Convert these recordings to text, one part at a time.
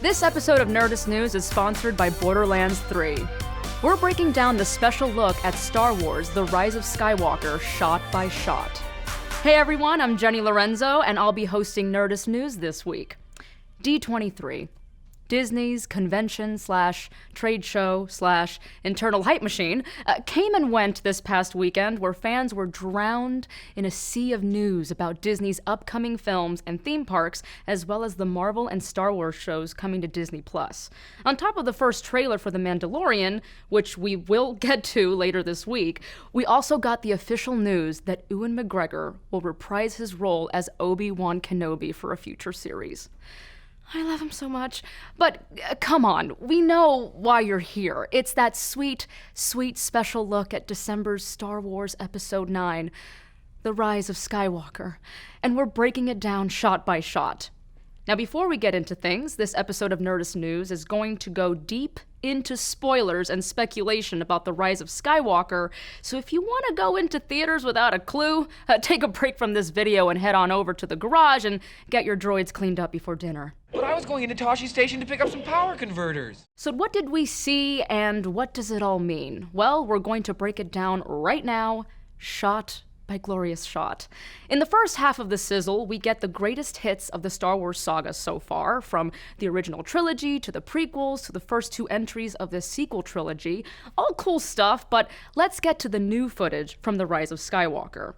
This episode of Nerdist News is sponsored by Borderlands 3. We're breaking down the special look at Star Wars: The Rise of Skywalker shot by shot. Hey everyone, I'm Jenny Lorenzo, and I'll be hosting Nerdist News this week. D23. Disney's convention/trade show/internal hype machine came and went this past weekend, where fans were drowned in a sea of news about Disney's upcoming films and theme parks, as well as the Marvel and Star Wars shows coming to Disney+. On top of the first trailer for The Mandalorian, which we will get to later this week, we also got the official news that Ewan McGregor will reprise his role as Obi-Wan Kenobi for a future series. I love him so much. But come on, we know why you're here. It's that sweet, sweet special look at December's Star Wars Episode 9, The Rise of Skywalker. And we're breaking it down shot by shot. Now, before we get into things, this episode of Nerdist News is going to go deep into spoilers and speculation about The Rise of Skywalker, so if you want to go into theaters without a clue, take a break from this video and head on over to the garage and get your droids cleaned up before dinner. But I was going into Toshi Station to pick up some power converters. So what did we see, and what does it all mean? Well, we're going to break it down right now, shot by glorious shot. In the first half of the sizzle, we get the greatest hits of the Star Wars saga so far, from the original trilogy to the prequels to the first two entries of the sequel trilogy. All cool stuff, but let's get to the new footage from The Rise of Skywalker.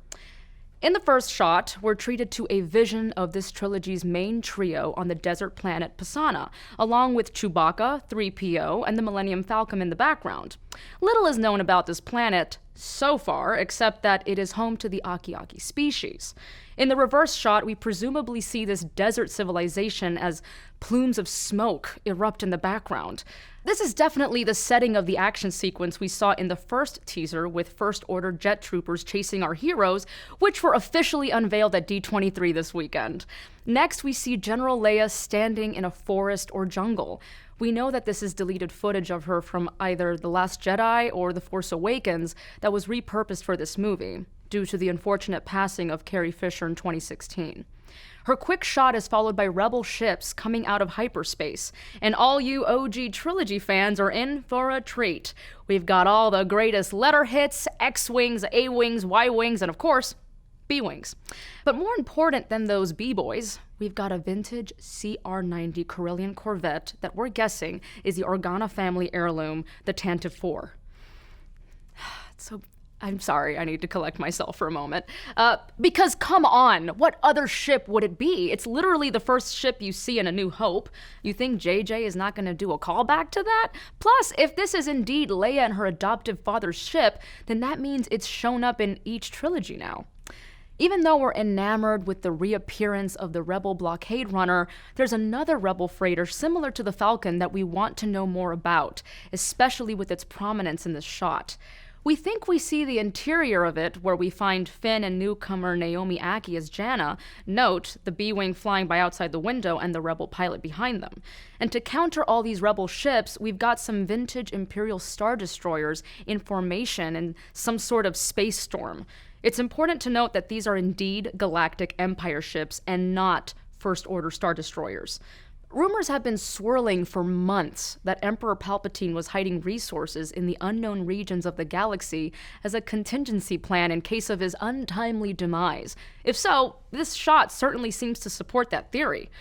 In the first shot, we're treated to a vision of this trilogy's main trio on the desert planet Pisana, along with Chewbacca, 3PO, and the Millennium Falcon in the background. Little is known about this planet so far, except that it is home to the Aki-Aki species. In the reverse shot, we presumably see this desert civilization as plumes of smoke erupt in the background. This is definitely the setting of the action sequence we saw in the first teaser with First Order jet troopers chasing our heroes, which were officially unveiled at D23 this weekend. Next, we see General Leia standing in a forest or jungle. We know that this is deleted footage of her from either The Last Jedi or The Force Awakens that was repurposed for this movie, due to the unfortunate passing of Carrie Fisher in 2016. Her quick shot is followed by Rebel ships coming out of hyperspace, and all you OG trilogy fans are in for a treat. We've got all the greatest letter hits, X-Wings, A-Wings, Y-Wings, and of course, B-Wings. But more important than those B-Boys, we've got a vintage CR-90 Corellian Corvette that we're guessing is the Organa family heirloom, the Tantive 4. I'm sorry, I need to collect myself for a moment. Because come on, what other ship would it be? It's literally the first ship you see in A New Hope. You think JJ is not going to do a callback to that? Plus, if this is indeed Leia and her adoptive father's ship, then that means it's shown up in each trilogy now. Even though we're enamored with the reappearance of the Rebel blockade runner, there's another Rebel freighter similar to the Falcon that we want to know more about, especially with its prominence in this shot. We think we see the interior of it, where we find Finn and newcomer Naomi Ackie as Janna. Note, the B-Wing flying by outside the window and the Rebel pilot behind them. And to counter all these Rebel ships, we've got some vintage Imperial Star Destroyers in formation in some sort of space storm. It's important to note that these are indeed Galactic Empire ships and not First Order Star Destroyers. Rumors have been swirling for months that Emperor Palpatine was hiding resources in the unknown regions of the galaxy as a contingency plan in case of his untimely demise. If so, this shot certainly seems to support that theory.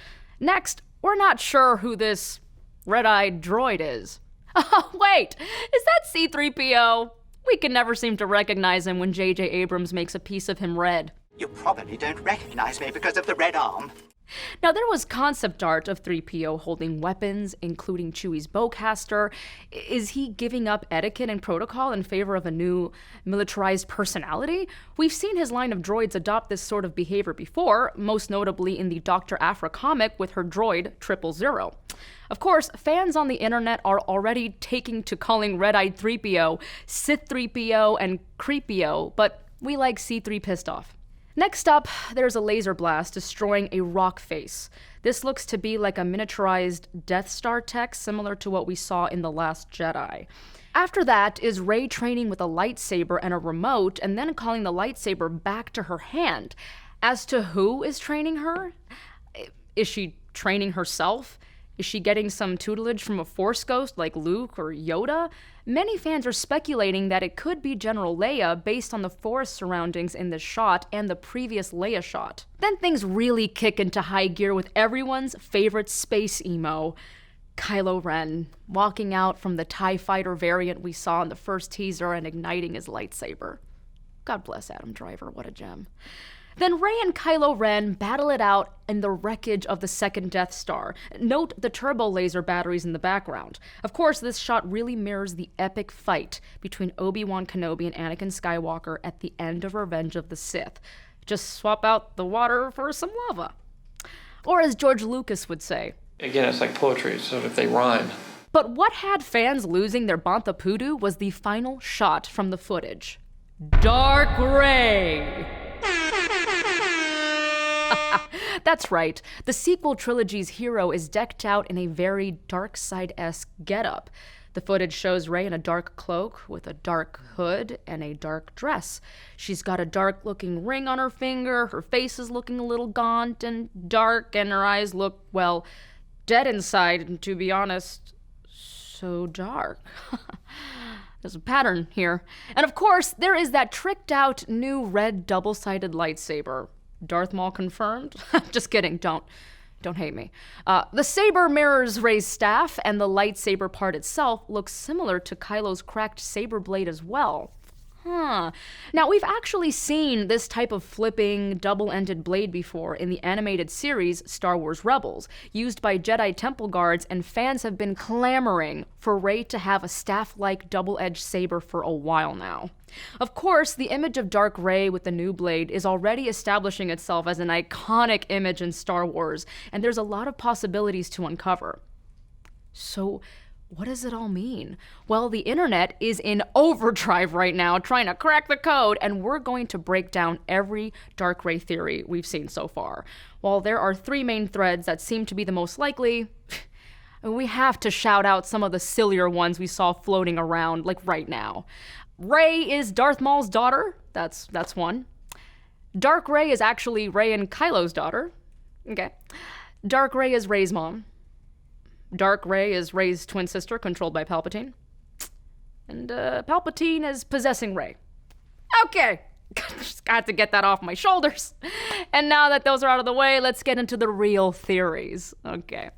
Next, we're not sure who this red-eyed droid is. Oh, wait, is that C-3PO? We can never seem to recognize him when J.J. Abrams makes a piece of him red. You probably don't recognize me because of the red arm. Now, there was concept art of 3PO holding weapons, including Chewie's bowcaster. Is he giving up etiquette and protocol in favor of a new militarized personality? We've seen his line of droids adopt this sort of behavior before, most notably in the Dr. Aphra comic with her droid, 000. Of course, fans on the internet are already taking to calling red-eyed 3PO Sith 3PO and Creepio, but we like C3 pissed off. Next up, there's a laser blast destroying a rock face. This looks to be like a miniaturized Death Star tech, similar to what we saw in The Last Jedi. After that is Rey training with a lightsaber and a remote, and then calling the lightsaber back to her hand. As to who is training her? Is she training herself? Is she getting some tutelage from a Force ghost like Luke or Yoda? Many fans are speculating that it could be General Leia based on the forest surroundings in this shot and the previous Leia shot. Then things really kick into high gear with everyone's favorite space emo, Kylo Ren, walking out from the TIE Fighter variant we saw in the first teaser and igniting his lightsaber. God bless Adam Driver, what a gem. Then Rey and Kylo Ren battle it out in the wreckage of the second Death Star. Note the turbo laser batteries in the background. Of course, this shot really mirrors the epic fight between Obi-Wan Kenobi and Anakin Skywalker at the end of Revenge of the Sith. Just swap out the water for some lava. Or as George Lucas would say, again, it's like poetry, so if they rhyme. But what had fans losing their Bantha Poodoo was the final shot from the footage. Dark Rey! That's right. The sequel trilogy's hero is decked out in a very dark side-esque getup. The footage shows Rey in a dark cloak with a dark hood and a dark dress. She's got a dark-looking ring on her finger, her face is looking a little gaunt and dark, and her eyes look, well, dead inside, and to be honest, so dark. There's a pattern here. And of course, there is that tricked-out new red double-sided lightsaber. Darth Maul confirmed? Just kidding, don't hate me. The saber mirrors Rey's staff, and the lightsaber part itself looks similar to Kylo's cracked saber blade as well. Now, we've actually seen this type of flipping, double-ended blade before in the animated series Star Wars Rebels, used by Jedi Temple guards, and fans have been clamoring for Rey to have a staff-like double-edged saber for a while now. Of course, the image of Dark Rey with the new blade is already establishing itself as an iconic image in Star Wars, and there's a lot of possibilities to uncover. So, what does it all mean? Well, the internet is in overdrive right now trying to crack the code, and we're going to break down every Dark Rey theory we've seen so far. While there are 3 main threads that seem to be the most likely, we have to shout out some of the sillier ones we saw floating around, like right now. Rey is Darth Maul's daughter. That's one. Dark Rey is actually Rey and Kylo's daughter. Okay. Dark Rey is Rey's mom. Dark Rey is Rey's twin sister, controlled by Palpatine. And Palpatine is possessing Rey. Okay, just got to get that off my shoulders. And now that those are out of the way, let's get into the real theories. Okay.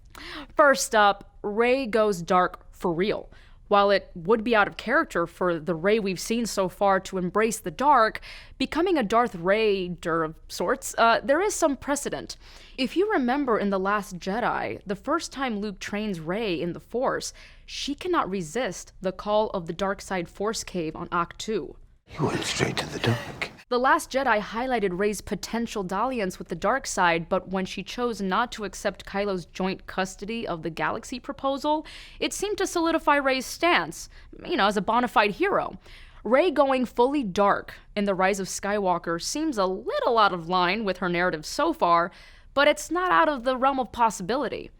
First up, Rey goes dark for real. While it would be out of character for the Rey we've seen so far to embrace the dark, becoming a Darth Raider of sorts, there is some precedent. If you remember in The Last Jedi, the first time Luke trains Rey in the Force, she cannot resist the call of the dark side Force cave on Ahch-To. You went straight to the dark. The Last Jedi highlighted Rey's potential dalliance with the dark side, but when she chose not to accept Kylo's joint custody of the galaxy proposal, it seemed to solidify Rey's stance, as a bona fide hero. Rey going fully dark in The Rise of Skywalker seems a little out of line with her narrative so far, but it's not out of the realm of possibility.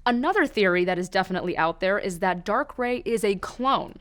Another theory that is definitely out there is that Dark Rey is a clone.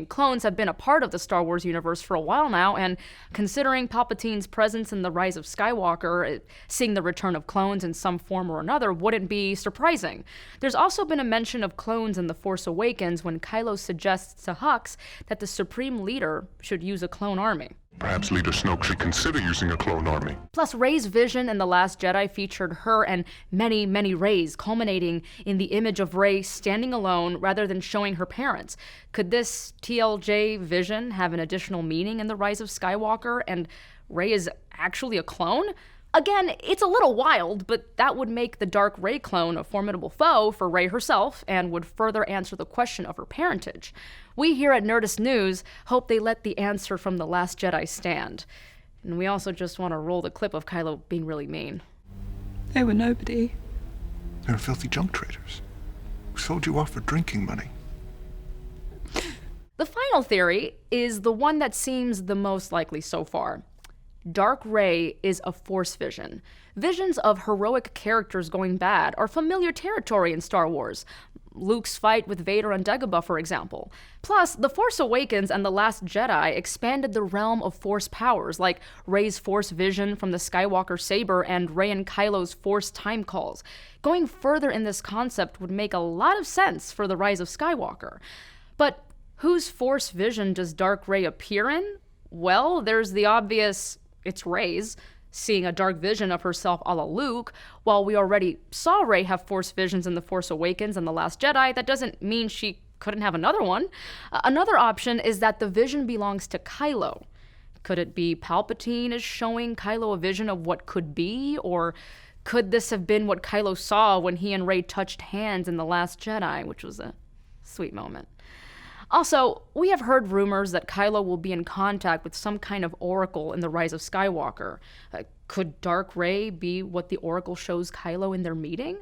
Clones have been a part of the Star Wars universe for a while now, and considering Palpatine's presence in The Rise of Skywalker, seeing the return of clones in some form or another wouldn't be surprising. There's also been a mention of clones in The Force Awakens when Kylo suggests to Hux that the Supreme Leader should use a clone army. Perhaps Leader Snoke should consider using a clone army. Plus, Rey's vision in The Last Jedi featured her and many, many Reys, culminating in the image of Rey standing alone rather than showing her parents. Could this TLJ vision have an additional meaning in The Rise of Skywalker, and Rey is actually a clone? Again, it's a little wild, but that would make the Dark Rey clone a formidable foe for Rey herself and would further answer the question of her parentage. We here at Nerdist News hope they let the answer from The Last Jedi stand. And we also just want to roll the clip of Kylo being really mean. They were nobody. They were filthy junk traders who sold you off for drinking money. The final theory is the one that seems the most likely so far. Dark Rey is a Force vision. Visions of heroic characters going bad are familiar territory in Star Wars. Luke's fight with Vader on Dagobah, for example. Plus, The Force Awakens and The Last Jedi expanded the realm of Force powers, like Rey's Force vision from the Skywalker saber and Rey and Kylo's Force time calls. Going further in this concept would make a lot of sense for The Rise of Skywalker. But whose Force vision does Dark Rey appear in? Well, there's the obvious, it's Rey's, seeing a dark vision of herself a la Luke. While we already saw Rey have Force visions in The Force Awakens and The Last Jedi, that doesn't mean she couldn't have another one. Another option is that the vision belongs to Kylo. Could it be Palpatine is showing Kylo a vision of what could be? Or could this have been what Kylo saw when he and Rey touched hands in The Last Jedi, which was a sweet moment? Also, we have heard rumors that Kylo will be in contact with some kind of oracle in The Rise of Skywalker. Could Dark Rey be what the oracle shows Kylo in their meeting?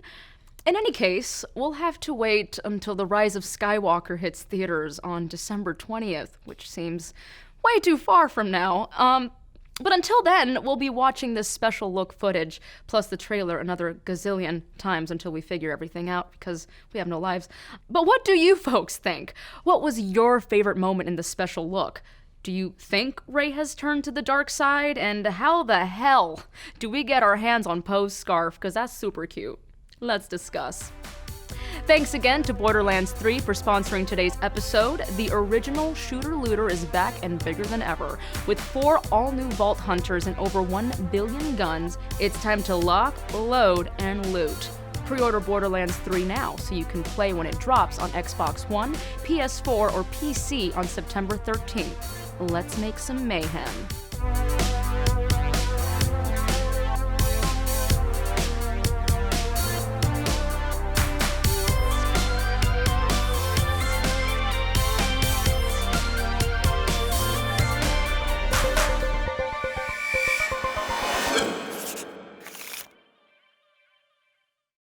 In any case, we'll have to wait until The Rise of Skywalker hits theaters on December 20th, which seems way too far from now. But until then, we'll be watching this special look footage, plus the trailer another gazillion times until we figure everything out, because we have no lives. But what do you folks think? What was your favorite moment in the special look? Do you think Rey has turned to the dark side? And how the hell do we get our hands on Poe's scarf? Because that's super cute. Let's discuss. Thanks again to Borderlands 3 for sponsoring today's episode. The original shooter-looter is back and bigger than ever. With 4 all-new Vault Hunters and over 1 billion guns, it's time to lock, load, and loot. Pre-order Borderlands 3 now so you can play when it drops on Xbox One, PS4, or PC on September 13th. Let's make some mayhem.